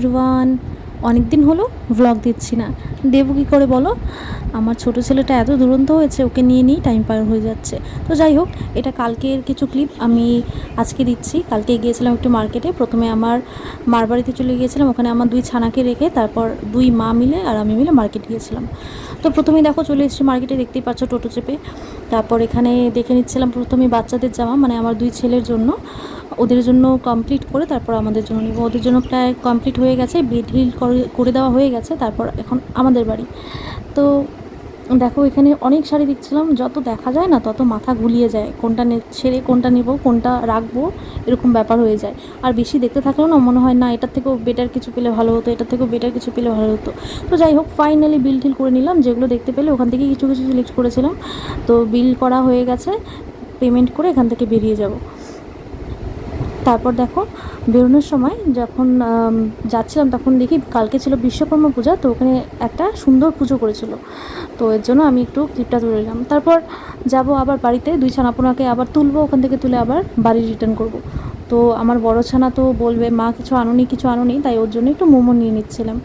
Everyone, অনেক দিন হলো ভ্লগ দিচ্ছি না, দেবো কী করে বলো? আমার ছোট ছেলেটা এত দুরন্ত হয়েছে, ওকে নিয়ে নিয়েই টাইম পার হয়ে যাচ্ছে। তো যাই হোক, এটা কালকের কিছু ক্লিপ আমি আজকে দিচ্ছি। কালকে গিয়েছিলাম একটু মার্কেটে। প্রথমে আমার মার বাড়িতে চলে গিয়েছিলাম, ওখানে আমার দুই ছানাকে রেখে তারপর দুই মা মিলে আর আমি মিলে মার্কেট গিয়েছিলাম। তো প্রথমেই দেখো চলে এসেছি মার্কেটে, দেখতেই পাচ্ছ টোটো চেপে। তারপর এখানে দেখে নিচ্ছিলাম প্রথমে বাচ্চাদের জামা, মানে আমার দুই ছেলের জন্য, ওদের জন্য কমপ্লিট করে তারপর আমাদের জন্য নেব। ওদের জন্য প্রায় কমপ্লিট হয়ে গেছে, বেড হিল করে দেওয়া হয়ে গেছে। তারপর এখন আমাদের বাড়ি। তো দেখো এখানে অনেক শাড়ি দেখছিলাম, যত দেখা যায় না তত মাথা গুলিয়ে যায়, কোনটা ছেড়ে কোনটা নেব, কোনটা রাখবো, এরকম ব্যাপার হয়ে যায়। আর বেশি দেখতে থাকলেও না মনে হয় না এটার থেকেও বেটার কিছু পেলে ভালো হতো, এটার থেকেও বেটার কিছু পেলে ভালো হতো। তো যাই হোক, ফাইনালি বিল টিল করে নিলাম, যেগুলো দেখতে পেলে ওখান থেকে কিছু কিছু সিলেক্ট করেছিলাম। তো বিল করা হয়ে গেছে, পেমেন্ট করে এখান থেকে বেরিয়ে যাব। তারপর দেখো বেরোনোর সময় যখন যাচ্ছিলাম তখন দেখি কালকে ছিল বিশ্বকর্মা পূজা, তো ওখানে একটা সুন্দর পুজো করেছিল। তো এর জন্য আমি একটু ক্লিপটা তুলে নিলাম। তারপর যাব আবার বাড়িতে, দুই ছানাপোনাকে আবার তুলবো, ওখান থেকে তুলে আবার বাড়ি রিটার্ন করব। তো আমার বড় ছানা তো বলবে মা কিছু আনোনি কিছু আনোনি, তাই ওর জন্য একটু মোমো নিয়ে নিচ্ছিলাম।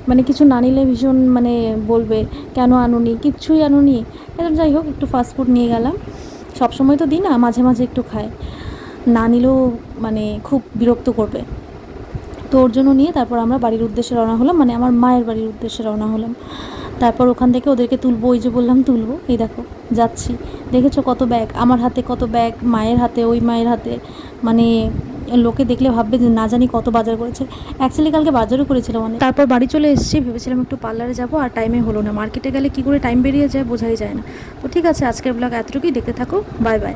মানে কিছু না নিলে ভীষণ মানে বলবে কেন আনোনি, কিচ্ছুই আনোনি। এবার যাই হোক, একটু ফাস্টফুড নিয়ে গেলাম। সবসময় তো দিই না, মাঝে মাঝে একটু খায়, না নিলেও মানে খুব বিরক্ত করবে। তো ওর জন্য নিয়ে তারপর আমরা বাড়ির উদ্দেশ্যে রওনা হলাম, মানে আমার মায়ের বাড়ির উদ্দেশ্যে রওনা হলাম। তারপর ওখান থেকে ওদেরকে তুলবো, ওই যে বললাম তুলবো, এই দেখো যাচ্ছি। দেখেছো কত ব্যাগ, আমার হাতে কত ব্যাগ, মায়ের হাতে, ওই মায়ের হাতে, মানে লোকে দেখলে ভাববে যে না জানি কত বাজার করেছে। অ্যাকচুয়ালি কালকে বাজারও করেছিলাম অনেক। তারপর বাড়ি চলে এসেছি, ভেবেছিলাম একটু পার্লারে যাবো, আর টাইমে হলো না। মার্কেটে গেলে কী করে টাইম বেরিয়ে যায় বোঝাই যায় না। তো ঠিক আছে, আজকের ব্লগ এতটুকুই, দেখতে থাকো, বাই বাই।